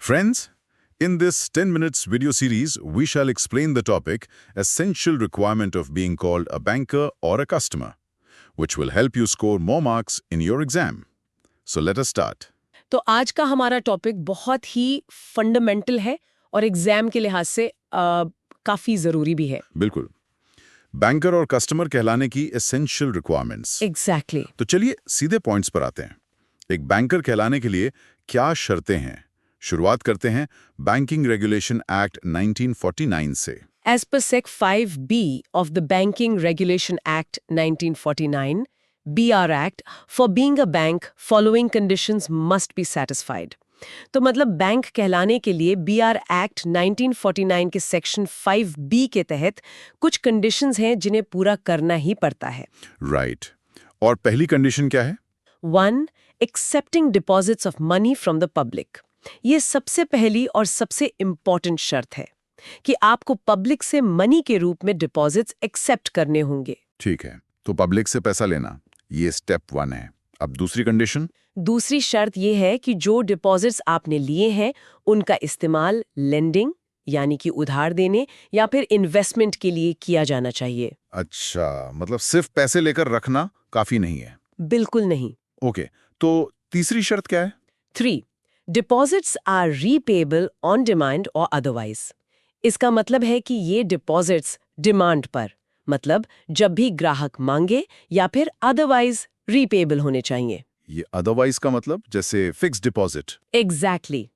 Friends, in this 10 minutes video series, we shall explain the topic essential requirement of being called a banker or a customer, which will help you score more marks in your exam. So let us start. तो आज का हमारा topic बहुत ही fundamental है और exam के लिहाज से काफी जरूरी भी है। बिल्कुल। बैंकर और कस्टमर कहलाने की एसेंशियल रिक्वायरमेंट्स। एग्जैक्टली। तो चलिए सीधे पॉइंट्स पर आते हैं। एक बैंकर कहलाने के लिए क्या शर्तें हैं? शुरुआत करते हैं बैंकिंग रेगुलेशन एक्ट 1949 से। As per Sec 5B of the Banking Regulation Act 1949, BR Act, for being a bank, following conditions must be satisfied. तो मतलब बैंक कहलाने के लिए BR Act 1949 के सेक्शन 5B के तहत कुछ कंडीशंस हैं जिन्हें पूरा करना ही पड़ता है। राइट। और पहली कंडीशन क्या है? 1. Accepting deposits of money from the public. ये सबसे पहली और सबसे इम्पॉर्टेंट शर्त है कि आपको पब्लिक से मनी के रूप में डिपॉजिट्स एक्सेप्ट करने होंगे। ठीक है, तो पब्लिक से पैसा लेना, ये स्टेप 1 है। अब दूसरी कंडीशन? दूसरी शर्त ये है कि जो डिपॉजिट्स आपने लिए हैं उनका इस्तेमाल लेंडिंग यानी कि उधार देने या फिर इन्वेस्टमेंट के लिए किया जाना चाहिए। अच्छा, मतलब सिर्फ पैसे लेकर रखना काफी नहीं है। बिल्कुल नहीं। ओके, तो तीसरी शर्त क्या है? 3. Deposits are repayable on demand or otherwise. इसका मतलब है कि ये डिपॉजिट्स डिमांड पर, मतलब जब भी ग्राहक मांगे या फिर अदरवाइज रीपेबल होने चाहिए। ये अदरवाइज का मतलब जैसे फिक्स डिपॉजिट। एग्जैक्टली,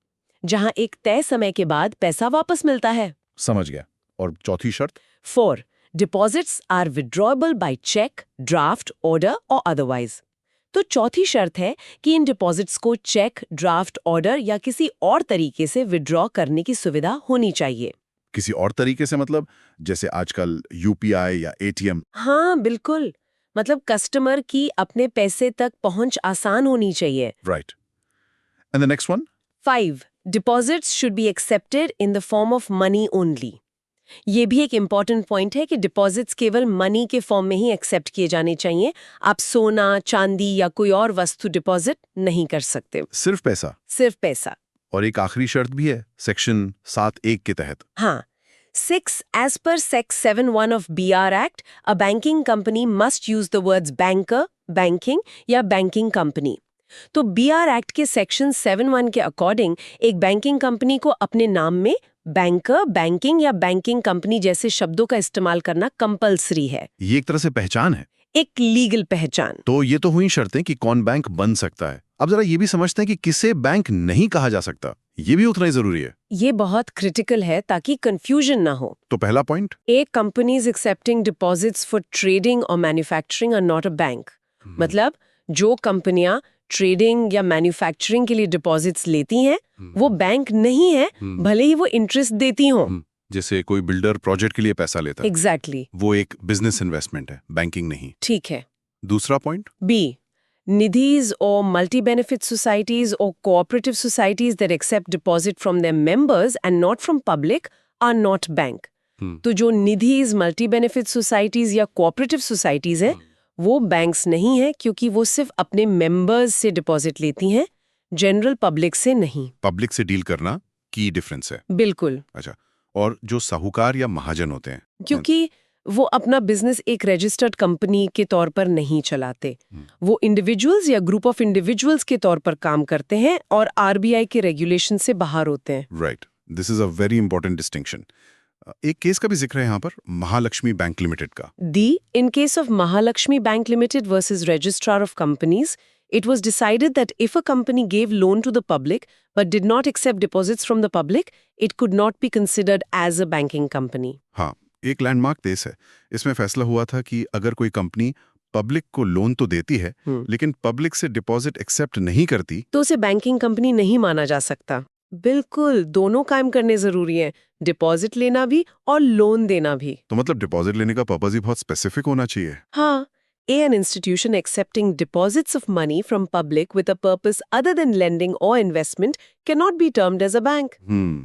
जहां एक तय समय के बाद पैसा वापस मिलता है। समझ गया। और चौथी शर्त? 4. Deposits are withdrawable by check, draft, order or otherwise. तो चौथी शर्त है कि इन डिपॉजिट्स को चेक, ड्राफ्ट, ऑर्डर या किसी और तरीके से विड्रॉ करने की सुविधा होनी चाहिए। किसी और तरीके से मतलब जैसे आजकल यूपीआई या एटीएम? हाँ बिल्कुल, मतलब कस्टमर की अपने पैसे तक पहुंच आसान होनी चाहिए। Right. And the next one? 5. Deposits should be accepted in the form of money only. ये भी एक इम्पॉर्टेंट पॉइंट है कि डिपॉजिट्स केवल मनी के फॉर्म में ही एक्सेप्ट किए जाने चाहिए। आप सोना, चांदी या कोई और वस्तु डिपॉजिट नहीं कर सकते। सिर्फ पैसा? सिर्फ पैसा। और एक आखिरी शर्त भी है सेक्शन 7(1) के तहत। हाँ, 6. As per Sec 7(1) of BR Act, a banking company must use the words banker, banking या banking company. तो BR Act के सेक्शन 7(1) के अकॉर्डिंग एक बैंकिंग कंपनी को अपने नाम में बैंकर, बैंकिंग या बैंकिंग कंपनी जैसे शब्दों का इस्तेमाल करना कंपलसरी है। ये एक तरह से पहचान है, एक लीगल पहचान। तो ये तो हुई शर्तें कि कौन बैंक बन सकता है। अब जरा ये भी समझते हैं कि किसे बैंक नहीं कहा जा सकता, ये भी उतना ही जरूरी है। ये बहुत क्रिटिकल है ताकि कंफ्यूजन ना हो। तो पहला पॉइंट? एक companies accepting deposits for trading और manufacturing are not a bank. मतलब जो कंपनियां ट्रेडिंग या मैन्युफैक्चरिंग के लिए डिपॉजिट्स लेती हैं वो बैंक नहीं है, भले ही वो इंटरेस्ट देती हों। जैसे कोई बिल्डर प्रोजेक्ट के लिए पैसा लेता है। एग्जैक्टली। वो एक बिजनेस इन्वेस्टमेंट है, बैंकिंग नहीं। ठीक है। दूसरा point? B. Nidhis or multi-benefit societies or cooperative societies that accept deposit from their members and not from public are not bank. तो जो निधिज, मल्टी-बेनिफिट सोसाइटीज या कोऑपरेटिव सोसाइटीज हैं वो बैंक्स नहीं है क्योंकि वो सिर्फ अपने मेंबर्स से डिपॉजिट लेती हैं, जनरल पब्लिक से नहीं। पब्लिक से डील करना की डिफरेंस है। बिल्कुल। अच्छा, और जो साहूकार या महाजन होते हैं, क्योंकि वो अपना बिजनेस एक रजिस्टर्ड कंपनी के तौर पर नहीं चलाते, वो इंडिविजुअल्स या ग्रुप ऑफ इंडिविजुअल्स के तौर पर काम करते हैं और आरबीआई के रेगुलेशन से बाहर होते हैं। Right, this is a very important distinction. एक केस का भी जिक्र है यहाँ पर, महालक्ष्मी बैंक लिमिटेड का। In case of Mahalakshmi Bank Limited versus Registrar of Companies, it was decided that if a company gave loan to the public but did not accept deposits from the public, it could not be considered as a banking company. हाँ, एक landmark case है। इसमें फैसला हुआ था कि अगर कोई कंपनी पब्लिक को लोन तो देती है लेकिन पब्लिक से डिपॉजिट एक्सेप्ट नहीं करती तो उसे बैंकिंग कंपनी नहीं माना जा सकता। बिल्कुल, दोनों काम करने जरूरी है, डिपॉजिट लेना भी और लोन देना भी। तो मतलब डिपॉजिट लेने का पर्पस ही बहुत स्पेसिफिक होना चाहिए। हाँ, an institution accepting deposits of money from public with a purpose other than lending or investment cannot be termed as a bank.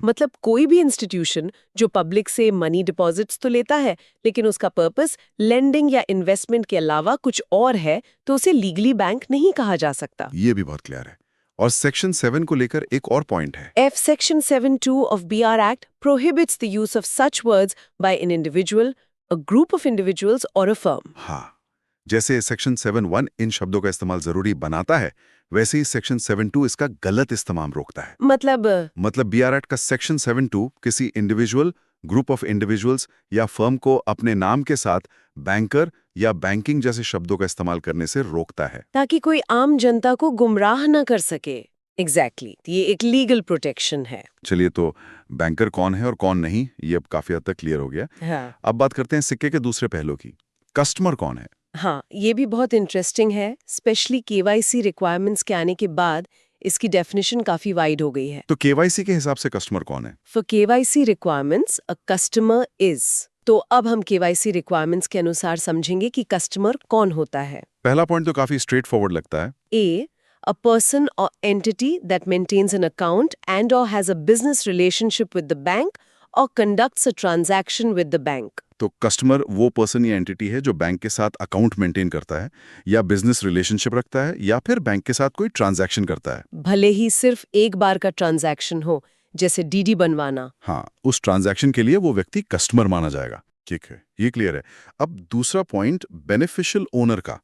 मतलब कोई भी इंस्टीट्यूशन जो पब्लिक से मनी डिपॉजिट्स तो लेता है लेकिन उसका पर्पस लेंडिंग या इन्वेस्टमेंट के अलावा कुछ और है तो उसे लीगली बैंक नहीं कहा जा सकता। ये भी बहुत क्लियर है। और सेक्शन 7 को लेकर एक और पॉइंट है। F Section 7(2) of BR Act prohibits the use of such words by an individual, a group of individuals or a firm. हाँ, जैसे सेक्शन 7(1) इन शब्दों का इस्तेमाल जरूरी बनाता है, वैसे ही सेक्शन 7(2) इसका गलत इस्तेमाल रोकता है। मतलब बीआर एक्ट का सेक्शन 7(2) किसी इंडिविजुअल, ग्रुप ऑफ इंडिविजुअल्स या फर्म को अपने नाम के साथ बैंकर या बैंकिंग जैसे शब्दों का इस्तेमाल करने से रोकता है, ताकि कोई आम जनता को गुमराह न कर सके। एग्जैक्टली ये एक लीगल प्रोटेक्शन है। चलिए, तो बैंकर कौन है और कौन नहीं, ये अब काफी हद तक क्लियर हो गया। हाँ। अब बात करते हैं सिक्के के दूसरे पहलू की। कस्टमर कौन है? हाँ, ये भी बहुत इंटरेस्टिंग है। स्पेशली केवाईसी रिक्वायरमेंट्स के आने के बाद इसकी डेफिनेशन काफी वाइड हो गई है। तो केवाईसी के हिसाब से कस्टमर कौन है? For KYC requirements a customer is. तो अब हम केवाईसी रिक्वायरमेंट्स के अनुसार समझेंगे कि कस्टमर कौन होता है। पहला पॉइंट तो काफी स्ट्रेट फॉरवर्ड लगता है। A, a person or entity that maintains an account and or has a business relationship with the bank or conducts a transaction with the bank. तो कस्टमर वो पर्सन या एंटिटी है जो bank के साथ account maintain करता है या बिजनेस रिलेशनशिप रखता है या फिर बैंक के साथ कोई ट्रांजैक्शन करता है। भले ही सिर्फ एक बार का ट्रांजैक्शन हो, जैसे डीडी बनवाना। हाँ, उस ट्रांजैक्शन के लिए वो व्यक्ति कस्टमर माना जाएगा। ठीक है, ये क्लियर है। अब दूसरा पॉइंट बेनिफिशियल ओनर का।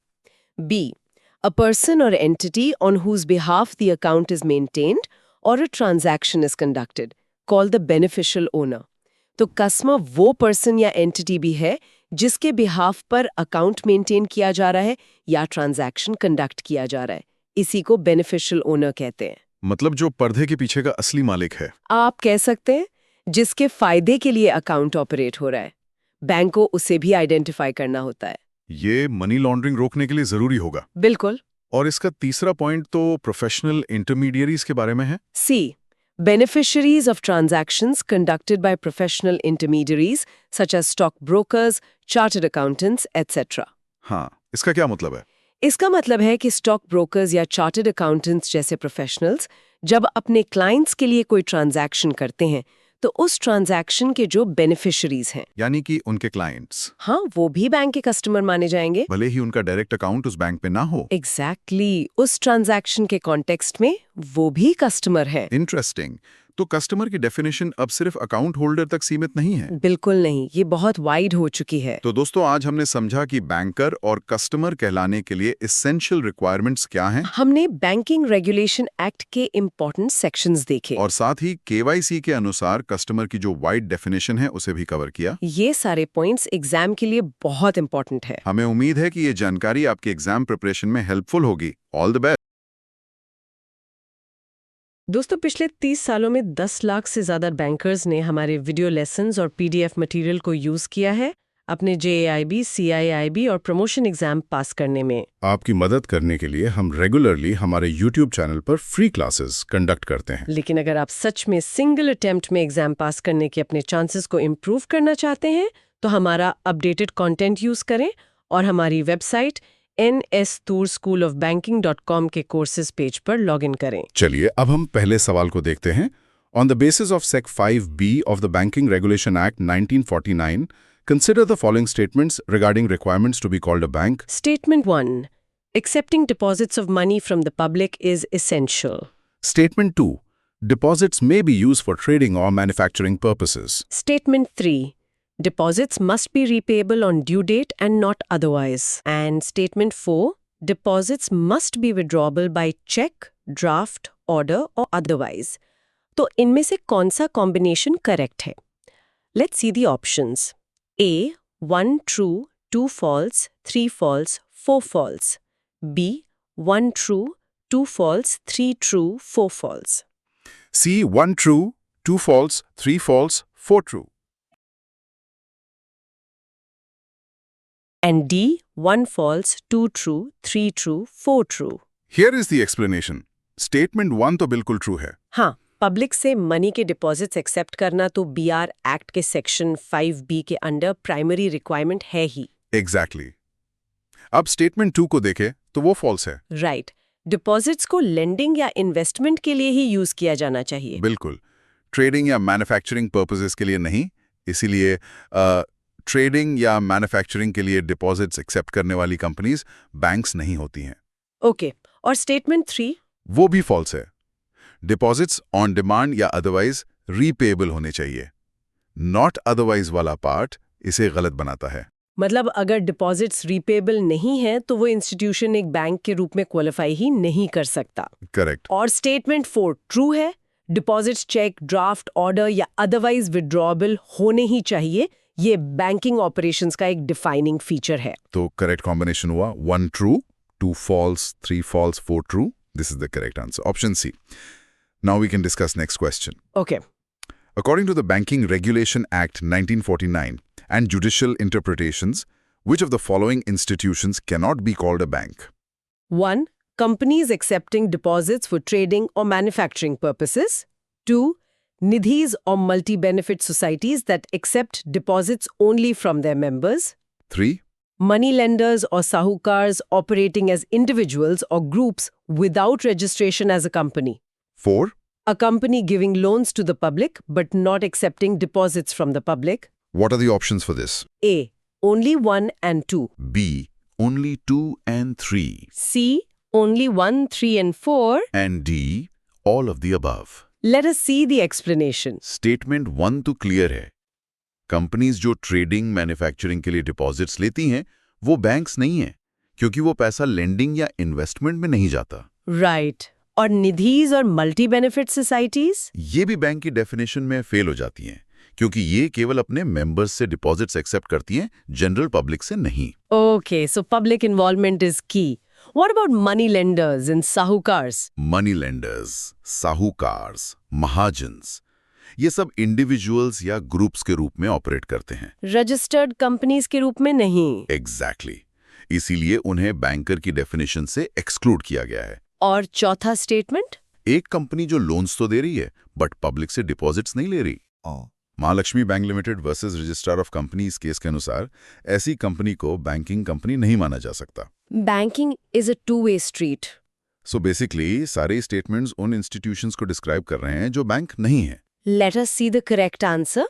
B, a person or entity on whose behalf the account is maintained or a transaction is conducted, called the beneficial owner. तो कस्टमर वो पर्सन या एंटिटी भी है जिसके बिहाफ पर अकाउंट मेंटेन किया जा रहा है या ट्रांजैक्शन कंडक्ट किया जा रहा है। इसी को बेनिफिशियल ओनर कहते हैं। मतलब जो पर्दे के पीछे का असली मालिक है। आप कह सकते हैं जिसके फायदे के लिए अकाउंट ऑपरेट हो रहा है। बैंक को उसे भी आइडेंटिफाई करना होता है। ये मनी लॉन्ड्रिंग रोकने के लिए जरूरी होगा। बिल्कुल। और इसका तीसरा पॉइंट तो प्रोफेशनल इंटरमीडियरीज के बारे में है। C, beneficiaries of transactions conducted by professional intermediaries such as stockbrokers, chartered accountants, etc. हाँ, इसका क्या मतलब है? इसका मतलब है कि स्टॉक ब्रोकर्स या चार्टर्ड अकाउंटेंट्स जैसे प्रोफेशनल्स जब अपने क्लाइंट्स के लिए कोई ट्रांजैक्शन करते हैं तो उस ट्रांजैक्शन के जो बेनिफिशियरीज हैं, यानी कि उनके क्लाइंट्स, हाँ, वो भी बैंक के कस्टमर माने जाएंगे, भले ही उनका डायरेक्ट अकाउंट उस बैंक पे ना हो। एग्जैक्टली उस ट्रांजैक्शन के कॉन्टेक्स्ट में वो भी कस्टमर है। इंटरेस्टिंग। तो कस्टमर की डेफिनेशन अब सिर्फ अकाउंट होल्डर तक सीमित नहीं है। बिल्कुल नहीं, ये बहुत वाइड हो चुकी है। तो दोस्तों, आज हमने समझा कि बैंकर और कस्टमर कहलाने के लिए एसेंशियल रिक्वायरमेंट्स क्या हैं। हमने बैंकिंग रेगुलेशन एक्ट के इम्पोर्टेंट सेक्शंस देखे और साथ ही केवाईसी के अनुसार कस्टमर की जो वाइड डेफिनेशन है उसे भी कवर किया। ये सारे पॉइंट्स एग्जाम के लिए बहुत इंपॉर्टेंट है। हमें उम्मीद है कि ये जानकारी आपके एग्जाम प्रिपरेशन में हेल्पफुल होगी। All the best. दोस्तों, पिछले 30 सालों में 10 लाख से ज़्यादा बैंकर्स ने हमारे वीडियो लेसन्स और पीडीएफ मटेरियल को यूज़ किया है अपने जेएआईबी, सीआईआईबी और प्रमोशन एग्जाम पास करने में। आपकी मदद करने के लिए हम रेगुलरली हमारे YouTube चैनल पर फ्री क्लासेस कंडक्ट करते हैं। लेकिन अगर आप सच में सिंगल अटेम्प्ट में एग्जाम पास करने के अपने चांसेस को इम्प्रूव करना चाहते हैं तो हमारा अपडेटेड कंटेंट यूज़ करें और हमारी वेबसाइट nstorschoolofbanking.com के कोर्सेज पेज पर लॉगिन करें। चलिए, अब हम पहले सवाल को देखते हैं। On the basis of sec 5B of the banking regulation act 1949, consider the following statements regarding requirements to be called a bank. Statement 1. Accepting deposits of money from the public is essential. Statement 2. Deposits may be used for trading or manufacturing purposes. Statement 3. Deposits must be repayable on due date and not otherwise. And Statement 4. Deposits must be withdrawable by check, draft, order or otherwise. तो इनमें से कौन सा combination correct है? Let's see the options. A. 1 true, 2 false, 3 false, 4 false. B. 1 true, 2 false, 3 true, 4 false. C. 1 true, 2 false, 3 false, 4 true. And D. 1 false, 2 true, 3 true, 4 true. Here is the explanation. Statement 1 तो बिल्कुल true है। हाँ, public से money के deposits accept करना तो B R act के section 5B के अंडर प्राइमरी रिक्वायरमेंट है ही। Exactly. अब स्टेटमेंट 2 को देखें तो वो फॉल्स है। राइट। डिपॉजिट्स को लेंडिंग या इन्वेस्टमेंट के लिए ही यूज किया जाना चाहिए। बिल्कुल, ट्रेडिंग या मैन्युफैक्चरिंग पर्पसेस के लिए नहीं। इसीलिए ट्रेडिंग या मैन्युफैक्चरिंग के लिए डिपॉजिट्स एक्सेप्ट करने वाली कंपनीज बैंक्स नहीं होती हैं। ओके, और स्टेटमेंट 3? वो भी फॉल्स है। डिपॉजिट्स ऑन डिमांड या अदरवाइज रीपेएबल होने चाहिए। नॉट अदरवाइज वाला पार्ट इसे गलत बनाता है। मतलब अगर डिपॉजिट्स रीपेबल नहीं है तो वो इंस्टीट्यूशन एक बैंक के रूप में क्वालिफाई ही नहीं कर सकता। करेक्ट। और स्टेटमेंट 4 ट्रू है, डिपॉजिट्स चेक, ड्राफ्ट, ऑर्डर या अदरवाइज विड्रॉएबल होने ही चाहिए। ये बैंकिंग ऑपरेशंस का एक डिफाइनिंग फीचर है। तो करेक्ट कॉम्बिनेशन हुआ 1 true, 2 false, 3 false, 4 true. This is the correct answer. Option C. Now we can discuss next question. Okay According to the Banking Regulation Act 1949 and judicial interpretations, which of the following institutions cannot be called a bank? 1. Companies accepting deposits for trading or manufacturing purposes. 2. Nidhis or multi-benefit societies that accept deposits only from their members. 3. Money lenders or sahukars operating as individuals or groups without registration as a company. 4. A company giving loans to the public but not accepting deposits from the public. What are the options for this? A. Only 1 and 2. B. Only 2 and 3. C. Only 1, 3 and 4. And D. All of the above. Let us see the explanation. Statement 1 तो clear है। Companies जो trading, manufacturing के लिए deposits लेती हैं, वो banks नहीं हैं, क्योंकि वो पैसा लेंडिंग या इन्वेस्टमेंट में नहीं जाता। Right. और निधीज और मल्टी बेनिफिट सोसाइटीज? ये भी बैंक की डेफिनेशन में फेल हो जाती हैं, क्योंकि ये केवल अपने मेंबर्स से डिपॉजिट्स एक्सेप्ट करती हैं, जनरल पब्लिक से नहीं। Okay, so public involvement is key. What about money lenders and sahukars? Money lenders, sahukars, mahajans, ये सब इंडिविजुअल्स या ग्रुप्स के रूप में ऑपरेट करते हैं। Registered companies के रूप में नहीं। एग्जैक्टली। इसीलिए उन्हें बैंकर की डेफिनेशन से एक्सक्लूड किया गया है। और चौथा स्टेटमेंट? एक कंपनी जो लोन्स तो दे रही है, बट पब्लिक से डिपॉजिट्स नहीं ले रही। Mahalakshmi bank limited versus registrar of companies case के अनुसार ऐसी कंपनी को बैंकिंग कंपनी नहीं माना जा सकता। Banking is a two-way street. So basically सारे स्टेटमेंट्स उन इंस्टीट्यूशंस को डिस्क्राइब कर रहे हैं जो बैंक नहीं है। Let us see the correct answer.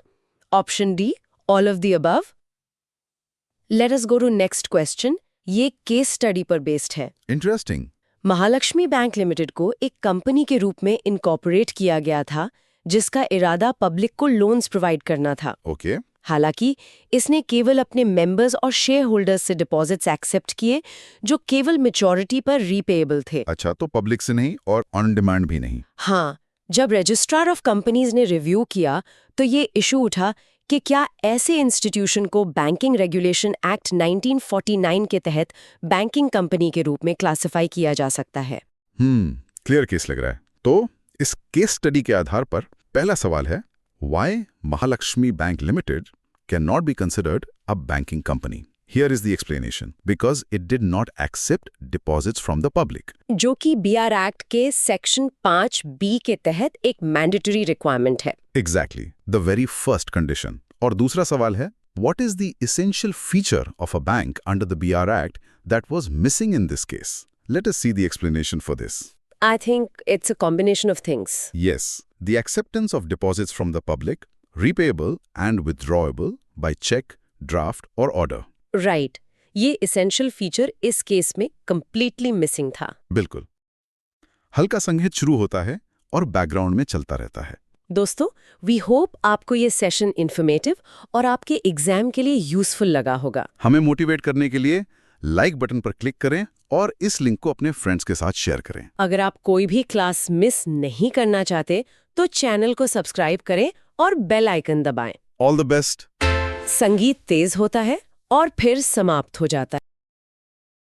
Option D, all of the above. Let us go to next question. ये केस स्टडी पर बेस्ड है। इंटरेस्टिंग। महालक्ष्मी बैंक लिमिटेड को एक कंपनी के रूप में इनकॉर्पोरेट किया गया था, जिसका इरादा पब्लिक को लोन्स प्रोवाइड करना था। ओके। हालांकि इसने केवल अपने मेंबर्स और शेयर होल्डर्स से डिपॉजिट्स एक्सेप्ट किए जो केवल मैच्योरिटी पर रीपेएबल थे। अच्छा, तो पब्लिक से नहीं और ऑन डिमांड भी नहीं। हाँ, जब रजिस्ट्रार ऑफ कंपनीज ने रिव्यू किया तो ये इशू उठा कि क्या ऐसे इंस्टीट्यूशन को बैंकिंग रेगुलेशन एक्ट 1949 के तहत बैंकिंग कंपनी के रूप में क्लासिफाई किया जा सकता है। क्लियर केस लग रहा है। तो इस केस स्टडी के आधार पर पहला सवाल है, why Mahalakshmi bank limited can not be considered a banking company? Here is the explanation. Because it did not accept deposits from the public. जो कि BR एक्ट के सेक्शन 5B के तहत एक मैंडेटरी रिक्वायरमेंट है। Exactly. The very first condition. और दूसरा सवाल है, what is the essential feature of a bank under the BR Act that was missing in this case? Let us see the explanation for this. I think it's a combination of things. Yes, the acceptance of deposits from the public, repayable and withdrawable by check, draft or order. Right, ये essential feature इस case में completely missing था। बिल्कुल। हल्का संगीत शुरू होता है और बैकग्राउंड में चलता रहता है। दोस्तों, वी होप आपको ये सेशन इन्फॉर्मेटिव और आपके एग्जाम के लिए यूजफुल लगा होगा। हमें मोटिवेट करने के लिए लाइक बटन पर क्लिक करें और इस लिंक को अपने फ्रेंड्स के साथ शेयर करें। अगर आप कोई भी क्लास मिस नहीं करना चाहते तो चैनल को सब्सक्राइब करें और बेल आइकन दबाएं। All the best. संगीत तेज होता है और फिर समाप्त हो जाता है।